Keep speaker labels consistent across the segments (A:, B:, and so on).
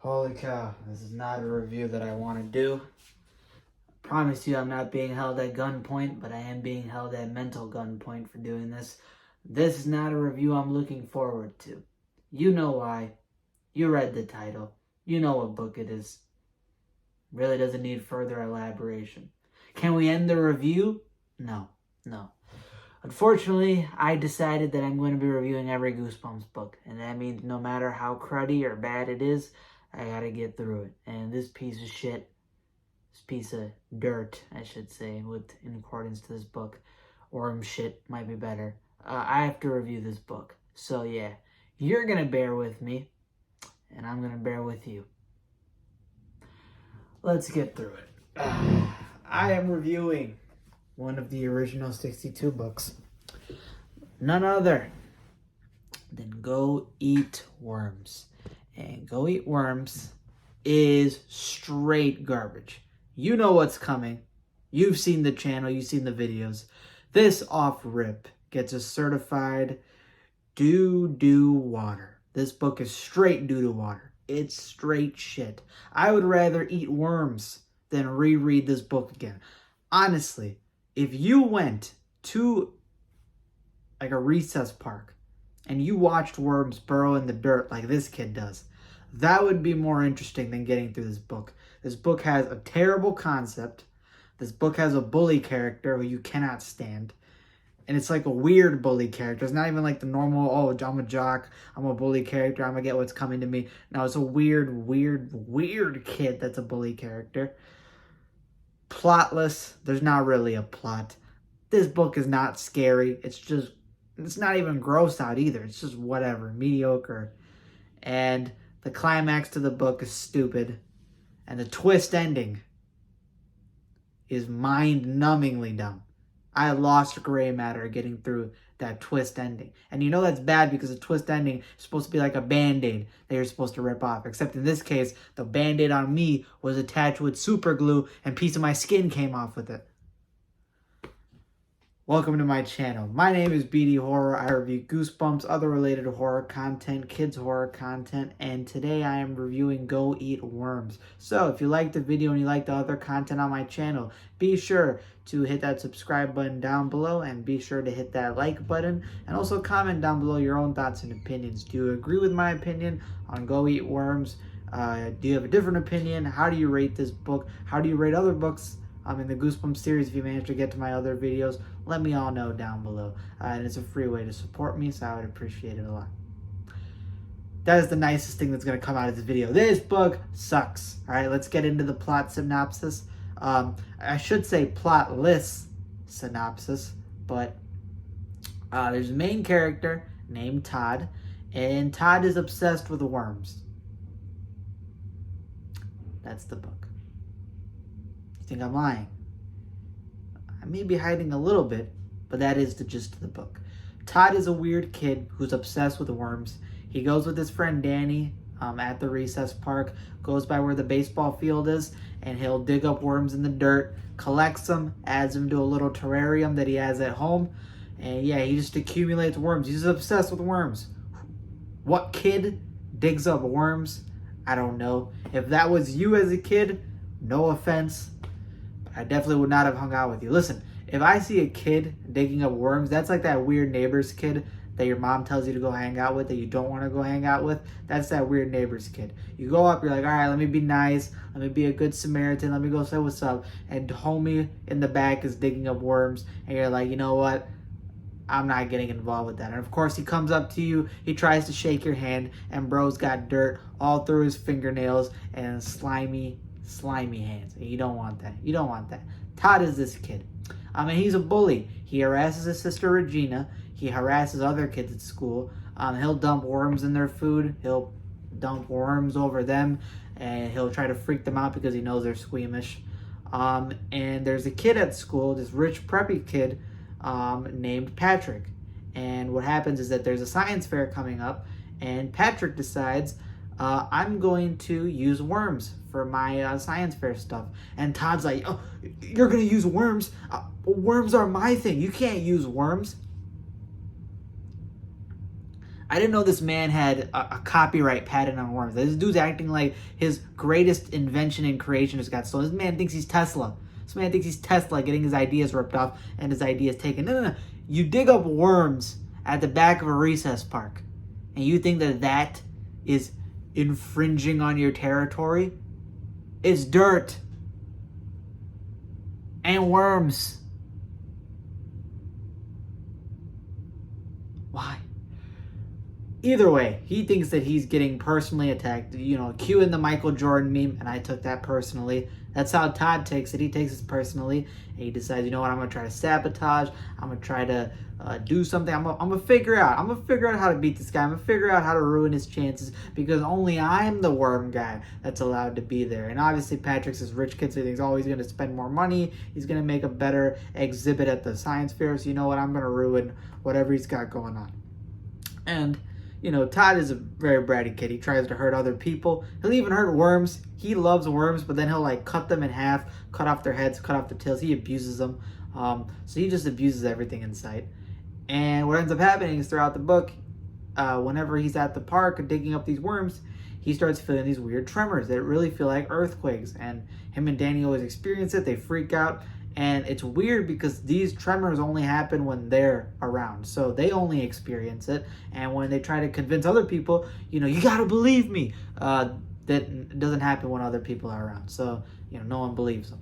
A: Holy cow, this is not a review that I want to do. I promise you I'm not being held at gunpoint, but I am being held at mental gunpoint for doing this. This is not a review I'm looking forward to. You know why. You read the title. You know what book it is. Really doesn't need further elaboration. Can we end the review? No. Unfortunately, I decided that I'm going to be reviewing every Goosebumps book, and that means no matter how cruddy or bad it is, I gotta get through it. And this piece of shit, this piece of dirt, I should say, in accordance to this book, worm shit might be better. I have to review this book. So yeah, you're gonna bear with me, and I'm gonna bear with you. Let's get through it. I am reviewing one of the original 62 books. None other than Go Eat Worms. And Go Eat Worms is straight garbage. You know what's coming. You've seen the channel, you've seen the videos. This off rip gets a certified doo-doo water. This book is straight doo-doo water. It's straight shit. I would rather eat worms than reread this book again. Honestly, if you went to like a recess park and you watched worms burrow in the dirt like this kid does, that would be more interesting than getting through this book. This book has a terrible concept. This book has a bully character who you cannot stand. And it's like a weird bully character. It's not even like the normal, oh, I'm a jock, I'm a bully character, I'm gonna get what's coming to me. No, it's a weird kid that's a bully character. Plotless. There's not really a plot. This book is not scary. It's not even gross out either. It's just whatever, mediocre. And the climax to the book is stupid. And the twist ending is mind-numbingly dumb. I lost gray matter getting through that twist ending. And you know that's bad because the twist ending is supposed to be like a Band-Aid that you're supposed to rip off. Except in this case, the Band-Aid on me was attached with super glue and a piece of my skin came off with it. Welcome to my channel. My name is BD Horror. I review Goosebumps, other related horror content, kids horror content, and today I am reviewing Go Eat Worms. So if you liked the video and you like the other content on my channel, be sure to hit that subscribe button down below and be sure to hit that like button and also comment down below your own thoughts and opinions. Do you agree with my opinion on Go Eat Worms? Do you have a different opinion? How do you rate this book? How do you rate other books in the Goosebumps series? If you manage to get to my other videos, let me all know down below. And it's a free way to support me, so I would appreciate it a lot. That is the nicest thing that's going to come out of this video. This book sucks. All right, let's get into the plot synopsis. I should say plotless synopsis, but there's a main character named Todd, and Todd is obsessed with worms. That's the book. You think I'm lying? I may be hiding a little bit, but that is the gist of the book. Todd is a weird kid who's obsessed with worms. He goes with his friend Danny at the recess park, goes by where the baseball field is, and he'll dig up worms in the dirt, collects them, adds them to a little terrarium that he has at home, and yeah, he just accumulates worms. He's obsessed with worms. What kid digs up worms? I don't know. If that was you as a kid, no offense, I definitely would not have hung out with you. Listen, if I see a kid digging up worms, that's like that weird neighbor's kid that your mom tells you to go hang out with that you don't want to go hang out with. That's that weird neighbor's kid. You go up, you're like, all right, let me be nice. Let me be a good Samaritan. Let me go say what's up. And homie in the back is digging up worms. And you're like, you know what? I'm not getting involved with that. And of course, he comes up to you. He tries to shake your hand. And bro's got dirt all through his fingernails and slimy hands. You don't want that. You don't want that. Todd is this kid. And he's a bully. He harasses his sister Regina. He harasses other kids at school. He'll dump worms in their food. He'll dump worms over them. And he'll try to freak them out because he knows they're squeamish. And there's a kid at school, this rich preppy kid named Patrick. And what happens is that there's a science fair coming up. And Patrick decides, I'm going to use worms for my science fair stuff. And Todd's like, oh, you're going to use worms? Worms are my thing. You can't use worms. I didn't know this man had a copyright patent on worms. This dude's acting like his greatest invention and creation just got stolen. This man thinks he's Tesla. This man thinks he's Tesla, getting his ideas ripped off and his ideas taken. No. You dig up worms at the back of a recess park, and you think that that is infringing on your territory? It's dirt and worms. Why? Either way, he thinks that he's getting personally attacked. Cue in the Michael Jordan meme, and I took that personally. That's how Todd takes it. He takes it personally, and he decides, you know what, I'm going to try to sabotage. I'm going to try to do something. I'm going to figure out. I'm going to figure out how to beat this guy. I'm going to figure out how to ruin his chances, because only I'm the worm guy that's allowed to be there. And obviously, Patrick's this rich kid, so he thinks, oh, he's going to spend more money. He's going to make a better exhibit at the science fair. So you know what, I'm going to ruin whatever he's got going on. And Todd is a very bratty kid. He tries to hurt other people. He'll even hurt worms. He loves worms, but then he'll cut them in half, cut off their heads, cut off their tails. He abuses them. So he just abuses everything in sight. And what ends up happening is throughout the book, whenever he's at the park digging up these worms, he starts feeling these weird tremors that really feel like earthquakes. And him and Danny always experience it. They freak out. And it's weird because these tremors only happen when they're around. So they only experience it. And when they try to convince other people, you got to believe me, that doesn't happen when other people are around. So, no one believes them.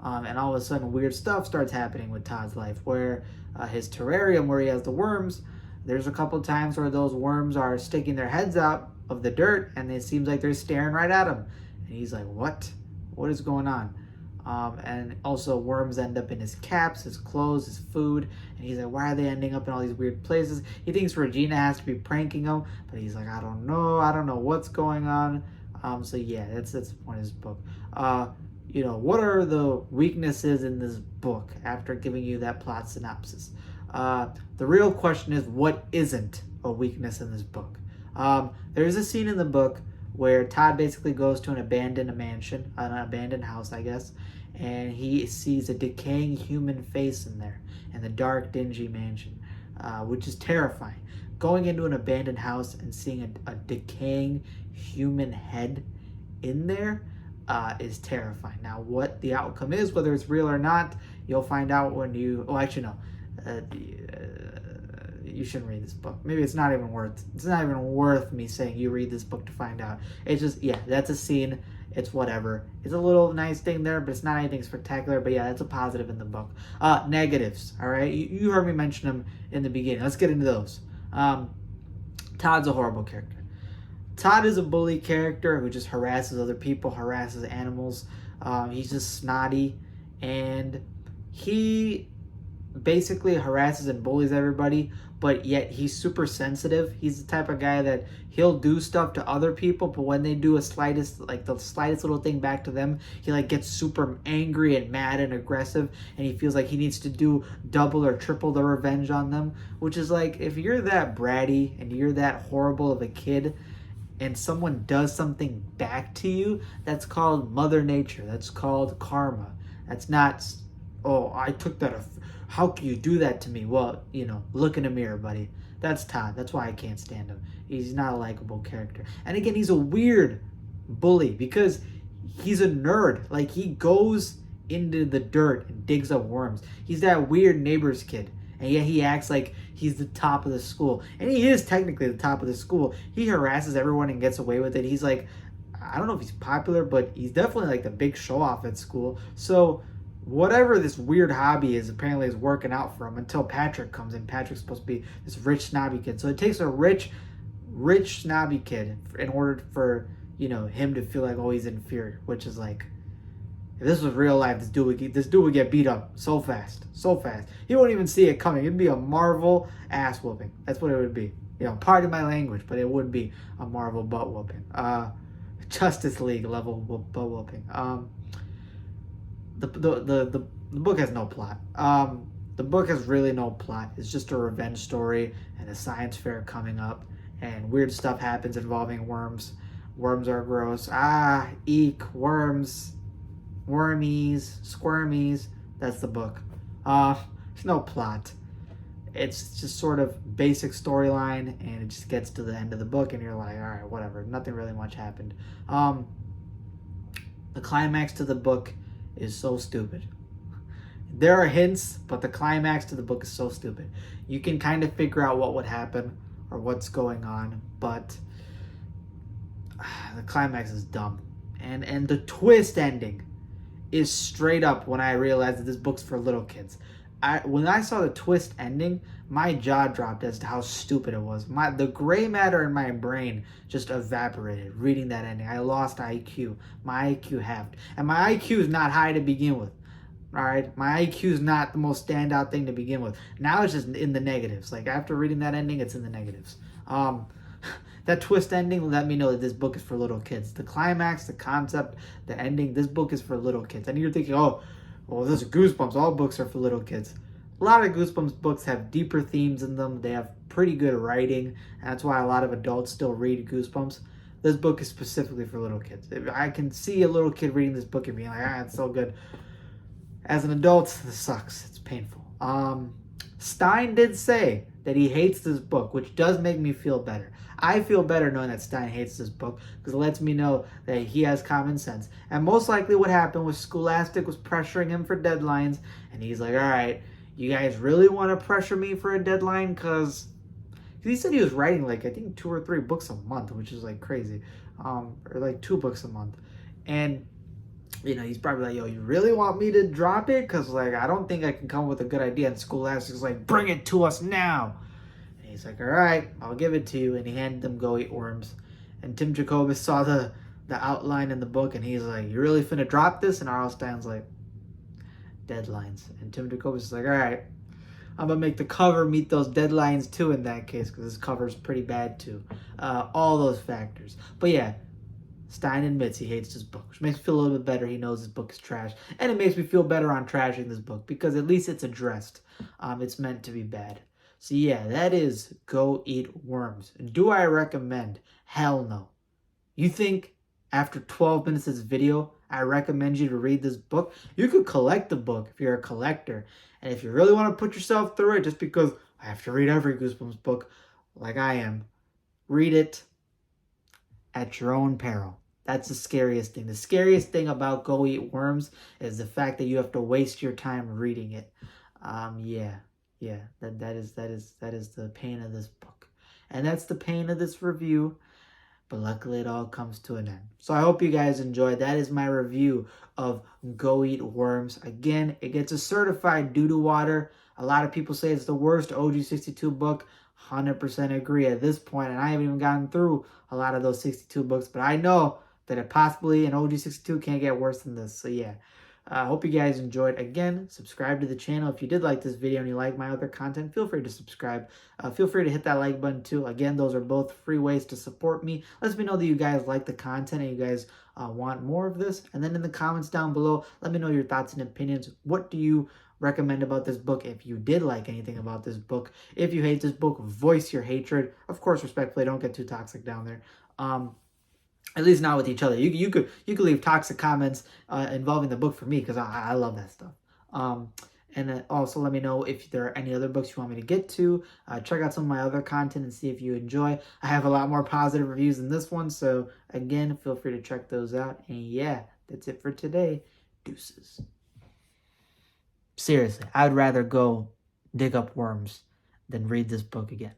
A: And all of a sudden, weird stuff starts happening with Todd's life, where his terrarium, where he has the worms, there's a couple times where those worms are sticking their heads out of the dirt, and it seems like they're staring right at him. And he's like, what? What is going on? And also worms end up in his caps, his clothes, his food. And he's like, why are they ending up in all these weird places? He thinks Regina has to be pranking him, but he's like, I don't know what's going on. So yeah, that's the point of this book. What are the weaknesses in this book after giving you that plot synopsis? The real question is, what isn't a weakness in this book? There's a scene in the book where Todd basically goes to an abandoned mansion, an abandoned house, I guess, and he sees a decaying human face in there, in the dark, dingy mansion, which is terrifying. Going into an abandoned house and seeing a decaying human head in there is terrifying. Now, what the outcome is, whether it's real or not, you'll find out when you... Oh, actually, no. You shouldn't read this book. Maybe it's not even worth me saying you read this book to find out. It's just, yeah, that's a scene. It's whatever. It's a little nice thing there, but it's not anything spectacular. But yeah, that's a positive in the book. Negatives, all right? You heard me mention them in the beginning. Let's get into those. Todd's a horrible character. Todd is a bully character who just harasses other people, harasses animals. He's just snotty, and he basically harasses and bullies everybody, but yet he's super sensitive. He's the type of guy that he'll do stuff to other people, but when they do the slightest little thing back to them, he gets super angry and mad and aggressive, and he feels like he needs to do double or triple the revenge on them, which is if you're that bratty and you're that horrible of a kid and someone does something back to you, that's called Mother Nature. That's called karma. That's not, oh, I took that. How can you do that to me? Well, look in the mirror, buddy. That's Todd. That's why I can't stand him. He's not a likable character. And again, he's a weird bully because he's a nerd. He goes into the dirt and digs up worms. He's that weird neighbor's kid. And yet he acts like he's the top of the school. And he is technically the top of the school. He harasses everyone and gets away with it. He's I don't know if he's popular, but he's definitely the big show-off at school. So whatever this weird hobby is apparently is working out for him until Patrick comes in. Patrick's supposed to be this rich, snobby kid. So it takes a rich, snobby kid in order for, him to feel like, oh, he's inferior, which is if this was real life, this dude would get beat up so fast. He won't even see it coming. It'd be a Marvel ass whooping. That's what it would be. Pardon my language, but it would be a Marvel butt whooping. Justice League level butt whooping. The book has no plot. The book has really no plot. It's just a revenge story and a science fair coming up, and weird stuff happens involving worms. Worms are gross. Eek, worms. Wormies, squirmies. That's the book. There's no plot. It's just sort of basic storyline, and it just gets to the end of the book, and you're like, all right, whatever. Nothing really much happened. The climax to the book is so stupid. There are hints, but the climax to the book is so stupid. You can kind of figure out what would happen or what's going on, but the climax is dumb. And the twist ending is straight up when I realized that this book's for little kids. When I saw the twist ending, my jaw dropped as to how stupid it was. The gray matter in my brain just evaporated reading that ending. I lost IQ. My IQ halved. And my IQ is not high to begin with. All right, my IQ is not the most standout thing to begin with. Now it's just in the negatives. Like after reading that ending, it's in the negatives. That twist ending let me know that this book is for little kids. The climax, the concept, the ending, this book is for little kids. And you're thinking, oh, well, this is Goosebumps. All books are for little kids. A lot of Goosebumps books have deeper themes in them. They have pretty good writing. And that's why a lot of adults still read Goosebumps. This book is specifically for little kids. I can see a little kid reading this book and being like, it's so good. As an adult, this sucks. It's painful. Stein did say that he hates this book, which does make me feel better. I feel better knowing that Stein hates this book because it lets me know that he has common sense. And most likely what happened was Scholastic was pressuring him for deadlines, and he's like, all right, you guys really want to pressure me for a deadline? Because he said he was writing like, I think 2 or 3 books a month, which is like crazy. Or like 2 books a month. And he's probably like, yo, you really want me to drop it? Because, like, I don't think I can come up with a good idea. And Scholastic's like, bring it to us now. And he's like, all right, I'll give it to you. And he handed them Go Eat Worms. And Tim Jacobus saw the outline in the book, and he's like, you really finna drop this? And R.L. Stein's like, deadlines. And Tim Jacobus is like, all right, I'm going to make the cover meet those deadlines, too, in that case, because this cover's pretty bad, too. All those factors. But, yeah. Stein admits he hates this book, which makes me feel a little bit better. He knows this book is trash. And it makes me feel better on trashing this book because at least it's addressed. It's meant to be bad. So yeah, that is Go Eat Worms. Do I recommend? Hell no. You think after 12 minutes of this video, I recommend you to read this book? You could collect the book if you're a collector. And if you really want to put yourself through it, just because I have to read every Goosebumps book like I am, read it at your own peril. That's the scariest thing. The scariest thing about Go Eat Worms is the fact that you have to waste your time reading it. That is the pain of this book. And that's the pain of this review. But luckily it all comes to an end. So I hope you guys enjoyed. That is my review of Go Eat Worms. Again, it gets a certified doo-doo water. A lot of people say it's the worst OG62 book. 100% agree at this point, and I haven't even gotten through a lot of those 62 books, but I know that it possibly an OG62 can't get worse than this. So yeah, I hope you guys enjoyed. Again, subscribe to the channel. If you did like this video and you like my other content, feel free to subscribe. Feel free to hit that like button too. Again, those are both free ways to support me. Let me know that you guys like the content and you guys want more of this. And then in the comments down below, let me know your thoughts and opinions. What do you recommend about this book? If you did like anything about this book, if you hate this book, voice your hatred. Of course, respectfully, don't get too toxic down there. At least not with each other. You could leave toxic comments involving the book for me because I love that stuff. And then also let me know if there are any other books you want me to get to. Check out some of my other content and see if you enjoy. I have a lot more positive reviews than this one, so again, feel free to check those out. And yeah, that's it for today. Deuces. Seriously, I'd rather go dig up worms than read this book again.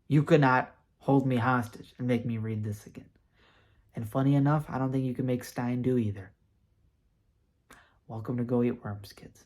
A: You could not hold me hostage and make me read this again. And funny enough, I don't think you can make Stein do either. Welcome to Go Eat Worms, kids.